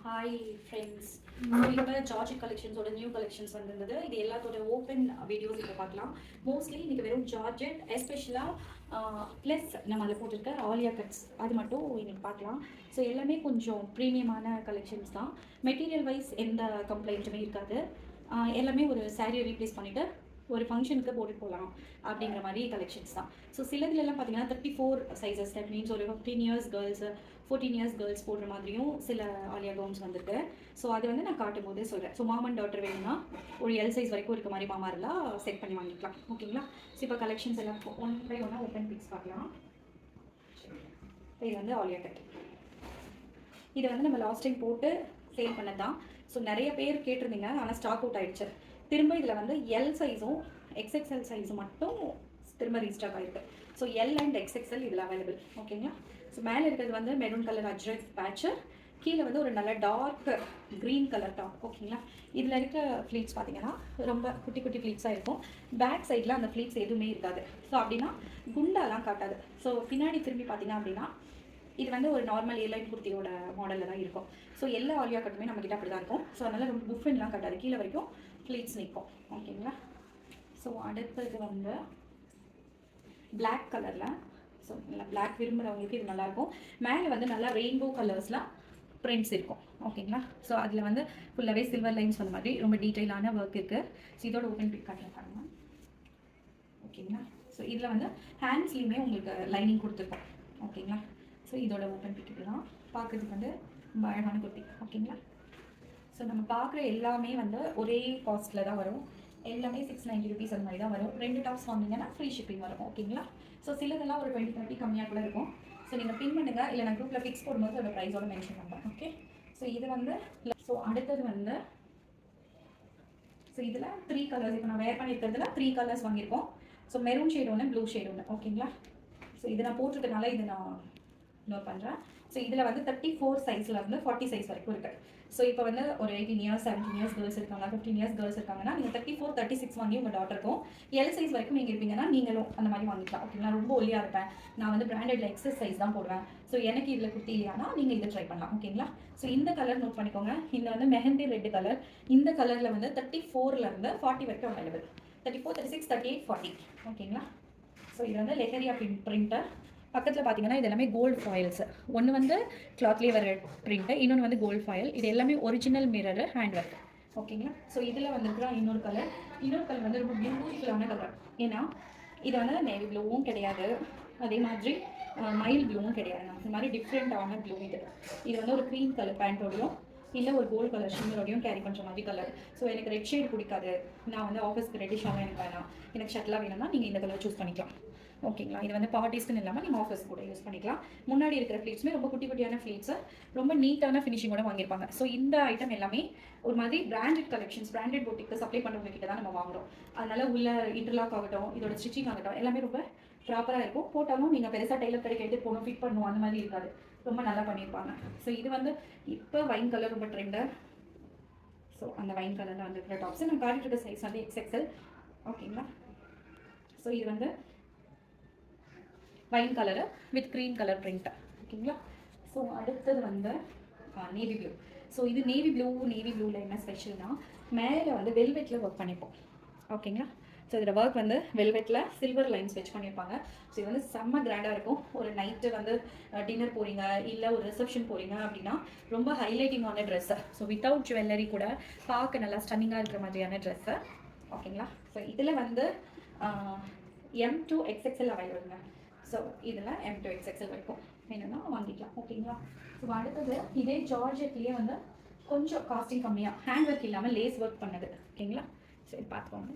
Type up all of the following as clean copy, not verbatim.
Hi friends. இப்போ georgette கலெக்ஷன்ஸோட new collections வந்திருந்தது. இது எல்லாத்தோட ஓப்பன் வீடியோஸ் இப்போ பார்க்கலாம். மோஸ்ட்லி இன்றைக்கி வெறும் ஜார்ஜெட் எஸ்பெஷலாக ப்ளஸ் நம்ம அதில் போட்டிருக்க ஆலியா கட்ஸ் அது மட்டும் இன்னைக்கு பார்க்கலாம். ஸோ எல்லாமே கொஞ்சம் ப்ரீமியமான கலெக்ஷன்ஸ் தான். மெட்டீரியல் வைஸ் எந்த கம்ப்ளைண்ட்டுமே இருக்காது. எல்லாமே ஒரு சாரியை ரீப்ளேஸ் பண்ணிவிட்டு ஒரு ஃபங்க்ஷனுக்கு போட்டுட்டு போகலாம் அப்படிங்கிற மாதிரி கலெக்ஷன்ஸ் தான். ஸோ சிலதுலலாம் பார்த்தீங்கன்னா 34 சைஸஸ், தட் மீன்ஸ் ஒரு 15 இயர்ஸ் கேர்ள்ஸு 14 இயர்ஸ் கேர்ள்ஸ் போடுற மாதிரியும் சில ஆலியா கவுன்ஸ் வந்துருக்கு. ஸோ அது வந்து நான் காட்டும் போதே சொல்கிறேன். ஸோ மாம் அண்ட் டாட்டர் வேணும்னா ஒரு எல் சைஸ் வரைக்கும் இருக்க மாதிரி மாமாரெலாம் செட் பண்ணி வாங்கிக்கலாம். ஓகேங்களா? ஸோ இப்போ கலெக்ஷன்ஸ் எல்லாம் ஒன் பை ஒன்னாக ஓப்பன் பிக்ஸ் பார்க்கலாம். இது வந்து ஆலியா கட். இதை வந்து நம்ம லாஸ்ட் டைம் போட்டு சேல் பண்ணது தான். ஸோ நிறைய பேர் கேட்டிருந்தீங்க, ஆனால் ஸ்டாக் அவுட் ஆகிடுச்சு. திரும்ப இதில் வந்து எல் சைஸும் XXL சைஸும் மட்டும் திரும்ப ரீஸ்டாக் ஆகிருக்கு. ஸோ எல் அண்ட் XXL இதில் அவைலபிள். ஓகேங்களா? ஸோ மேலே இருக்கிறது வந்து மெரூன் கலர் அஜ்ரக் பேட்ச்சு, கீழே வந்து ஒரு நல்ல டார்க் க்ரீன் கலர் டாப். ஓகேங்களா? இதில் இருக்க ஃப்ளீட்ஸ் பார்த்தீங்கன்னா ரொம்ப குட்டி குட்டி ஃப்ளீட்ஸாக இருக்கும். பேக் சைடில் அந்த ஃப்ளீட்ஸ் எதுவுமே இருக்காது. ஸோ அப்படின்னா குண்டாலாம் காட்டாது. ஸோ பின்னாடி திரும்பி பார்த்தீங்க அப்படின்னா இது வந்து ஒரு நார்மல் ஏர்லைன் குர்த்தியோட மாடலில் தான் இருக்கும். ஸோ எல்லா ஆலியா கட்டுமே நம்மக்கிட்ட அப்படி தான் இருக்கும். ஸோ அதனால் ரொம்ப புஃபன்லாம் கட்டாது, கீழே வரைக்கும் ஃப்ளீட்ஸ் நிற்கும். ஓகேங்களா? ஸோ அடுத்தது வந்து பிளாக் கலரில். ஸோ நல்லா பிளாக் விரும்புகிறவங்களுக்கு இது நல்லாயிருக்கும். மேலே வந்து நல்லா ரெயின்போ கலர்ஸ்லாம் பிரிண்ட்ஸ் இருக்கும். ஓகேங்களா? ஸோ அதில் வந்து ஃபுல்லாகவே சில்வர் லைன்ஸ் அந்த மாதிரி ரொம்ப டீட்டெயிலான ஒர்க் இருக்குது. ஸோ இதோட ஓப்பன் பிக் காட்டில் பாருங்க. ஓகேங்களா? ஸோ இதில் வந்து ஹேண்ட்ஸ்லேயுமே உங்களுக்கு லைனிங் கொடுத்துருக்கோம். ஓகேங்களா? ஸோ இதோட ஓப்பன் பிக் தான் பார்க்குறதுக்கு வந்து ரொம்ப அழகான குர்த்தி. ஓகேங்களா? ஸோ நம்ம பார்க்குற எல்லாமே வந்து ஒரே காஸ்ட்டில் தான் வரும். எல்லாமே 690 rupees அந்த மாதிரி தான் வரும். 2 டாப்ஸ் வாங்கினீங்கன்னா ஃப்ரீ ஷிப்பிங் வரும். ஓகேங்களா? ஸோ சிலதெல்லாம் ஒரு 20-30 கம்மியாக கூட இருக்கும். ஸோ நீங்கள் பின் பண்ணுங்கள், இல்லை நான் குரூப்பில் ஃபிக்ஸ் போடும்போது அதோட ப்ரைஸோட மென்ஷன் பண்ணுறேன். ஓகே? ஸோ இது வந்து அடுத்தது வந்து ஸோ இதில் 3 கலர்ஸ் இப்போ நான் வேர் பண்ணியிருக்கிறதுல 3 கலர்ஸ் வாங்கியிருக்கோம். ஸோ மெரூன் ஷேட் ஒன்று, ப்ளூ ஷேட் ஒன்று. ஓகேங்களா? ஸோ இதை நான் போட்டிருக்கனால இதை நான் நோட் பண்ணுறேன். ஸோ இதில் வந்து 34 சைஸில் இருந்து 40 சைஸ் வரைக்கும் இருக்குது. ஸோ இப்போ வந்து ஒரு 18 இயர்ஸ் 17 இயர்ஸ் கேர்ள்ஸ் இருக்காங்க, 15 இயர்ஸ் கேர்ள்ஸ் இருக்காங்கன்னா நீங்கள் 34 36 வாங்கி உங்கள் டாட்டருக்கும் எல் சைஸ் வரைக்கும் நீங்கள் இருப்பீங்கன்னா நீங்களும் அந்த மாதிரி வாங்கிக்கலாம். ஓகேங்களா? ரொம்ப ஒல்லியாக இருப்பேன், நான் வந்து பிராண்டட்ல எக்ஸஸ் சைஸ் தான் போடுவேன், ஸோ எனக்கு இதில் குர்த்தி இல்லைனா நீங்கள் இதை ட்ரை பண்ணலாம். ஓகேங்களா? ஸோ இந்த கலர் நோட் பண்ணிக்கோங்க. இந்த வந்து மெஹந்தி ரெட் கலர். இந்த கலரில் வந்து 34லேருந்து 40 வரைக்கும் அவைலபிள். 34 36 38 40. ஓகேங்களா? ஸோ இது வந்து லெஹரியா பிரிண்டர். பக்கத்தில் பார்த்தீங்கன்னா இது எல்லாமே கோல்டு ஃபாயில்ஸ். ஒன்று வந்து கிளாத்லேயே வர பிரிண்ட்டு, இன்னொன்று வந்து கோல்டு ஃபாயில். இது எல்லாமே ஒரிஜினல் மிரர் ஹேண்ட் ஒர்க். ஓகேங்களா? ஸோ இதில் வந்துருக்குற இன்னொரு கலர் வந்து ரொம்ப பியூட்டிஃபுல்லான கலர். ஏன்னா இது வந்து நேவி ப்ளூவும் கிடையாது, அதே மாதிரி மைல் ப்ளூவும் கிடையாது. இந்த மாதிரி டிஃப்ரெண்ட்டான ப்ளூ. இது வந்து ஒரு க்ரீன் கலர் பேண்ட்டோடையும் இல்லை ஒரு கோல்டு கலர் ஷிம்மரோடையும் கேரி பண்ணுற மாதிரி கலர். ஸோ எனக்கு ரெட் ஷேட் பிடிக்காது, நான் வந்து ஆஃபீஸ்க்கு ரெட்டிஷாகவும் எனக்கு வேணாம், எனக்கு ஷர்ட்லாம் வேணும்னா நீங்கள் இந்த கலர் சூஸ் பண்ணிக்கலாம். ஓகேங்களா? இது வந்து பார்ட்டிஸ்க்குன்னு இல்லாமல் நீங்கள் ஆஃபீஸ் கூட யூஸ் பண்ணிக்கலாம். முன்னாடி இருக்கிற ஃப்ளீட்ஸுமே ரொம்ப குட்டி குட்டியான ஃப்ளீட்ஸு, ரொம்ப நீட்டான ஃபினிஷிங்கோட வாங்கியிருப்பாங்க. ஸோ இந்த ஐட்டம் எல்லாமே ஒரு மாதிரி பிராண்டட் கலெக்ஷன்ஸ், பிராண்டட் போட்டிக்கு சப்ளை பண்ணுறவங்க கிட்ட தான் நம்ம வாங்குறோம். அதனால உள்ள இன்டர்லாக் ஆகட்டும், இதோட ஸ்டிச்சிங் ஆகட்டும், எல்லாமே ரொம்ப ப்ராப்பராக இருக்கும். போட்டாலும் நீங்கள் பெருசாக டெய்லர் கடைக்கு எடுத்து போகணும், ஃபிட் பண்ணணும் அந்த மாதிரி இருக்காது. ரொம்ப நல்லா பண்ணியிருப்பாங்க. ஸோ இது வந்து இப்போ வைன் கலர் ரொம்ப ட்ரெண்டு. ஸோ அந்த வைன் கலரில் வந்துருக்கிற டாப்ஸு நான் காட்டிட்டு இருக்க சைஸ் வந்து XXL. ஓகேங்களா? ஸோ இது வந்து wine colour with green colour print. ஓகேங்களா? ஸோ அடுத்தது வந்து நேவி ப்ளூ. ஸோ இது நேவி ப்ளூவில் என்ன ஸ்பெஷல்னா மேலே வந்து வெல்வெட்டில் ஒர்க் பண்ணிப்போம். ஓகேங்களா? ஸோ இதில் ஒர்க் வந்து வெல்வெட்டில் சில்வர் லைன்ஸ் வச்சு பண்ணியிருப்பாங்க. ஸோ இது வந்து செம்ம கிராண்டாக இருக்கும். ஒரு நைட்டு வந்து டின்னர் போகிறீங்க, இல்லை ஒரு ரிசப்ஷன் போகிறீங்க அப்படின்னா ரொம்ப ஹைலைட்டிங்கான ட்ரெஸ்ஸு. ஸோ வித்தவுட் ஜுவல்லரி கூட பார்க்க நல்லா ஸ்டன்னிங்காக இருக்கிற மாதிரியான ட்ரெஸ்ஸு. ஓகேங்களா? ஸோ இதில் வந்து M to XXL அவைலபிளுங்க. ஸோ இதில் M to XXL வரைக்கும் வேணும்னா வாங்கிக்கலாம். ஓகேங்களா? ஸோ அடுத்தது இதே ஜார்ஜெட்லேயே வந்து கொஞ்சம் காஸ்டிங் கம்மியாக ஹேண்ட் ஒர்க் இல்லாமல் லேஸ் ஒர்க் பண்ணது. ஓகேங்களா? ஸோ இது பார்த்துக்கோங்க.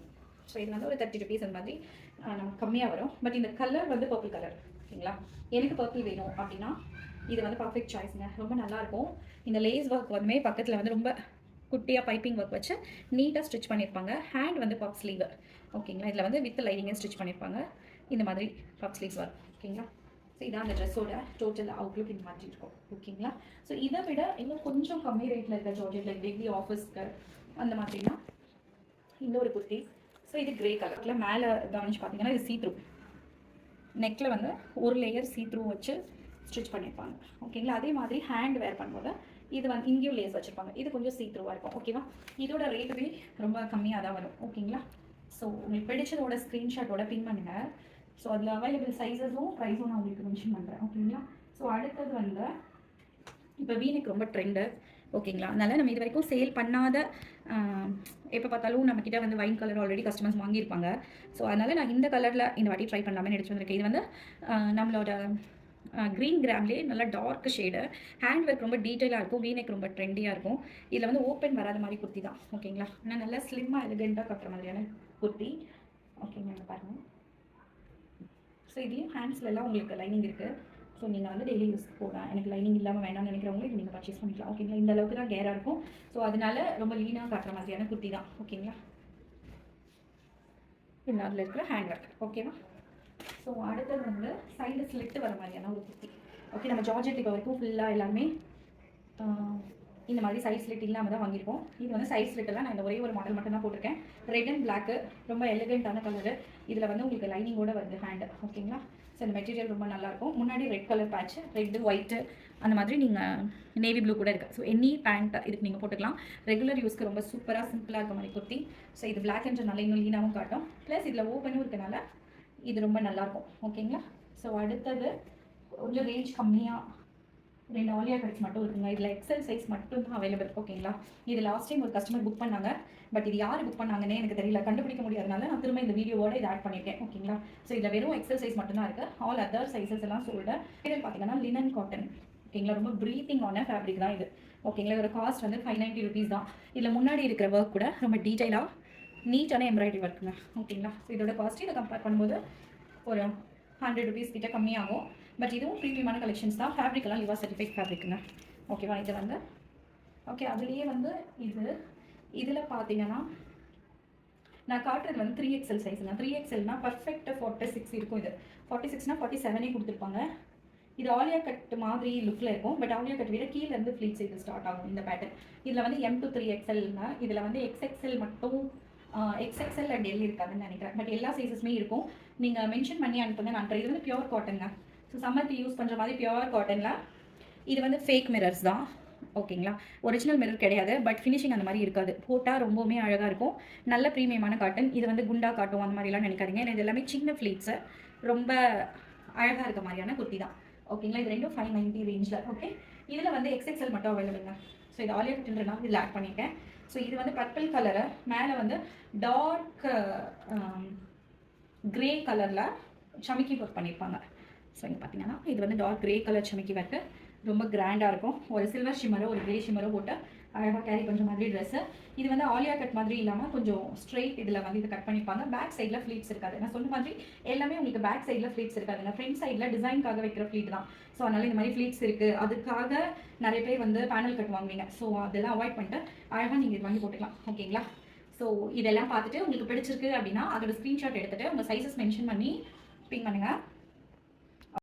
ஸோ இது வந்து ஒரு 30 rupees அந்த மாதிரி நமக்கு கம்மியாக வரும். பட் இந்த கலர் வந்து பர்பிள் கலர். ஓகேங்களா? எனக்கு பர்பிள் வேணும் அப்படின்னா இது வந்து பர்ஃபெக்ட் சாய்ஸுங்க. ரொம்ப நல்லாயிருக்கும். இந்த லேஸ் ஒர்க் வந்து பக்கத்தில் வந்து ரொம்ப குட்டியாக பைப்பிங் ஒர்க் வச்சு நீட்டாக ஸ்டிச் பண்ணியிருப்பாங்க. ஹேண்ட் வந்து பஃப் ஸ்லீவ். ஓகேங்களா? இதில் வந்து வித் லைனிங்கை ஸ்டிச் பண்ணியிருப்பாங்க. இந்த மாதிரி பஃப் ஸ்லீவ்ஸ் வரும். ஓகேங்களா? ஸோ இதான் அந்த ட்ரெஸ்ஸோட டோட்டல் அவுட்லுக் இந்த மாதிரி இருக்கும். ஓகேங்களா? ஸோ இதை விட இன்னும் கொஞ்சம் கம்மி ரேட்டில் இருக்க ஜார்ஜெட் லைக் டெய்லி ஆஃபீஸ்க்கு அந்த மாதிரினா இன்னொரு குர்த்தி. ஸோ இது கிரே கலரில் மேலே கவனிச்சு பார்த்தீங்கன்னா இது சீ த்ரூ நெக்கில் வந்து ஒரு லேயர் சீ த்ரூ வச்சு ஸ்டிச் பண்ணியிருப்பாங்க. ஓகேங்களா? அதே மாதிரி ஹேண்ட் வேர் பண்ணும்போது இது வந்து இங்கேயும் லேஸ் வச்சுருப்பாங்க. இது கொஞ்சம் சீத்ரூவாக இருக்கும். ஓகேவா? இதோட ரேட்டுமே ரொம்ப கம்மியாக தான் வரும். ஓகேங்களா? ஸோ உங்களுக்கு பிடிச்சதோட ஸ்க்ரீன்ஷாட்டோட பின் பண்ணுங்கள். ஸோ அதில் அவைலபிள் சைஸஸும் ப்ரைஸும் நான் உங்களுக்கு மென்ஷன் பண்ணுறேன். ஓகேங்களா? ஸோ அடுத்தது வந்து இப்போ வீனெக் ரொம்ப ட்ரெண்டு. ஓகேங்களா? அதனால் நம்ம இது வரைக்கும் சேல் பண்ணாத எப்போ பார்த்தாலும் நம்மக்கிட்ட வந்து வைன் கலர் ஆல்ரெடி கஸ்டமர்ஸ் வாங்கியிருப்பாங்க. ஸோ அதனால் நான் இந்த கலரில் இந்த வாட்டி ட்ரை பண்ணலாமே எடுத்து வந்திருக்கேன். இது வந்து நம்மளோட க்ரீன் கிராம்லேயே நல்லா டார்க் ஷேடு. ஹேண்ட் ஒர்க் ரொம்ப டீட்டெயிலாக இருக்கும். வீனெக் ரொம்ப ட்ரெண்டியாக இருக்கும். இதில் வந்து ஓப்பன் வராத மாதிரி குர்த்தி தான். ஓகேங்களா? ஆனால் நல்லா ஸ்லிம்மாக எலிகெண்ட்டாக கட்டுற மாதிரியான குர்த்தி. ஓகேங்க, பாருங்கள். ஸோ இதுலேயும் ஹேண்ட்ஸ்லலாம் உங்களுக்கு லைனிங் இருக்குது. ஸோ நீங்கள் வந்து டெய்லி யூஸ் போகலாம். எனக்கு லைனிங் இல்லாமல் வேண்டாம்னு நினைக்கிறவங்களும் இது நீங்கள் பர்ச்சேஸ் பண்ணிக்கலாம். ஓகேங்களா? இந்த அளவுக்கு தான் கேராக இருக்கும். ஸோ அதனால ரொம்ப லீனாக காட்டுற மாதிரியான குர்த்தி தான். ஓகேங்களா? இந்த அதில் இருக்கிற ஹேண்ட் ஒர்க். ஓகேவா? ஸோ அடுத்தது வந்து சைடு ஸ்லிட்டு வர மாதிரியான ஒரு குர்த்தி. ஓகே, நம்ம ஜார்ஜெட் இப்போ வரைக்கும் ஃபுல்லாக எல்லாமே இந்த மாதிரி சைட் ஸ்லிட் இல்லாமல் தான் வாங்கியிருக்கோம். இது வந்து சைட் ஸ்லிட்டெல்லாம் நான் இந்த ஒரே ஒரு மாடல் மட்டும் தான் போட்டிருக்கேன். ரெட் அண்ட் பிளாக்கு, ரொம்ப எலிகெண்ட்டான கலரு. இதில் வந்து உங்களுக்கு லைனிங்கோடு வருது ஹேண்டு. ஓகேங்களா? ஸோ இந்த மெட்டீரியல் ரொம்ப நல்லாயிருக்கும். முன்னாடி red colour batch, red white அந்த மாதிரி நீங்கள் நேவி ப்ளூ கூட இருக்குது. ஸோ எனி பேண்ட் இதுக்கு நீங்கள் போட்டுக்கலாம். ரெகுலர் யூஸ்க்கு ரொம்ப சூப்பராக சிம்பிளாக இருக்க மாதிரி குர்த்தி. ஸோ இது பிளாக்ன்றனால இன்னும் லீனாகவும் காட்டும். ப்ளஸ் இதில் ஓப்பனும் இருக்கனால இது ரொம்ப நல்லாயிருக்கும். ஓகேங்களா? ஸோ அடுத்தது கொஞ்சம் ரேஞ்ச் கம்மியாக 2 ஆலியா கட்ஸ் மட்டும் இருக்குங்க. இதில் எக்ஸல் சைஸ் மட்டும் தான் அவைலபிள். ஓகேங்களா? இது லாஸ்ட் டைம் ஒரு கஸ்டமர் புக் பண்ணாங்க. பட் இது யார் புக் பண்ணாங்கன்னே எனக்கு தெரியல, கண்டுபிடிக்க முடியாதனால நான் திரும்ப இந்த வீடியோவோட இதை ஆட் பண்ணியிருக்கேன். ஓகேங்களா? ஸோ இதில் வெறும் எக்ஸல் சைஸ் மட்டும் தான் இருக்குது. ஆல் அதர் சைஸஸ் எல்லாம் சொல்லிட்டேன். இதில் பார்த்தீங்கன்னா லினன் காட்டன். ஓகேங்களா? ரொம்ப ப்ரீத்திங் ஆன ஃபேப்ரிக் தான் இது. ஓகேங்களா? இதோட காஸ்ட் வந்து 590 ருபீஸ் தான். இதில் முன்னாடி இருக்கிற ஒர்க் கூட ரொம்ப டீட்டெயிலாக நீட்டான எம்ப்ராய்டரி ஒர்க்குங்க. ஓகேங்களா? ஸோ இதோட காஸ்ட் இதை கம்பேர் பண்ணும்போது ஒரு 100 ருபீஸ் கிட்ட கம்மியாகும். பட் இதுவும் ப்ரீமியமான கலெக்ஷன்ஸ் தான். ஃபேப்ரிக்கெல்லாம் லிவா சர்டிஃபைட் ஃபேப்ரிக்குங்க. ஓகேவா? இது வந்து ஓகே, அதுலேயே வந்து இதில் பார்த்தீங்கன்னா நான் காட்டுறது வந்து 3XL சைஸுங்க. 3XLனா பர்ஃபெக்ட் 46 இருக்கும். இது 46னா 47 கொடுத்துருப்பாங்க. இது ஆலியா கட் மாதிரி லுக்கில் இருக்கும். பட் ஆலியா கட் விட கீழேருந்து ஃப்ளீட்ஸ் இது ஸ்டார்ட் ஆகும் இந்த பேட்டர்ன். இதில் வந்து M to 3XLங்க. இதில் வந்து XXL மட்டும் XXL அண்ட் L இருக்காதுன்னு நினைக்கிறேன். பட் எல்லா சைஸஸுமே இருக்கும். நீங்கள் மென்ஷன் பண்ணி அனுப்புங்க, நான் இது வந்து பியூர் காட்டனுங்க. ஸோ சம்மருக்கு யூஸ் பண்ணுற மாதிரி பியூர் காட்டனில் இது வந்து ஃபேக் மிரர்ஸ் தான். ஓகேங்களா? ஒரிஜினல் மிரர் கிடையாது. பட் ஃபினிஷிங் அந்த மாதிரி இருக்காது. போட்டால் ரொம்பவுமே அழகாக இருக்கும். நல்ல ப்ரீமியமான காட்டன். இது வந்து குண்டா காட்டும் அந்த மாதிரிலாம் நினைக்காதீங்க. இது எல்லாமே சின்ன ஃப்ளீட்ஸு, ரொம்ப அழகாக இருக்க மாதிரியான குர்த்தி தான். ஓகேங்களா? இது ரெண்டும் 590 ரேஞ்சில். ஓகே, இதில் வந்து XXL மட்டும் அவைலபிள்ங்க. ஸோ இது ஆலியா கட்டுன்றனால இதில் ஆட் பண்ணியிருக்கேன். ஸோ இது வந்து பர்பிள் கலரை மேலே வந்து டார்க் கிரே கலரில் சமிக்கி ஒர்க் பண்ணியிருப்பாங்க. ஸோ இங்கே பார்த்தீங்கன்னா இது வந்து டார்க் கிரே கலர் சமிக்கி ஒர்க்கு ரொம்ப கிராண்டாக இருக்கும். ஒரு சில்வர் ஷிம்மரோ ஒரு கிரே ஷிம்மரோ போட்டு அழகாக கேரி பண்ணுற மாதிரி ட்ரெஸ்ஸு. இது வந்து ஆலியா கட் மாதிரி இல்லாமல் கொஞ்சம் ஸ்ட்ரெயிட் இதில் வந்து இது கட் பண்ணிப்பாங்க. பேக் சைடில் ஃப்ளீட்ஸ் இருக்காது. நான் சொன்ன மாதிரி எல்லாமே உங்களுக்கு பேக் சைடில் ஃப்ளீட்ஸ் இருக்காதுங்க. ஃப்ரண்ட் சைடில் டிசைனுக்காக வைக்கிற ஃப்ளீட் தான். ஸோ அதனால் இந்த மாதிரி ஃப்ளீட்ஸ் இருக்குது. அதுக்காக நிறைய பேர் வந்து பேனல் கட் வாங்குவீங்க. ஸோ அதெல்லாம் அவாய்ட் பண்ணிட்டு அழகாக நீங்கள் இது வாங்கி போட்டுக்கலாம். ஓகேங்களா? ஸோ இதெல்லாம் பார்த்துட்டு உங்களுக்கு பிடிச்சிருக்கு அப்படின்னா அதோட ஸ்க்ரீன்ஷாட் எடுத்துகிட்டு உங்கள் சைஸஸ் மென்ஷன் பண்ணி பின் பண்ணுங்கள்.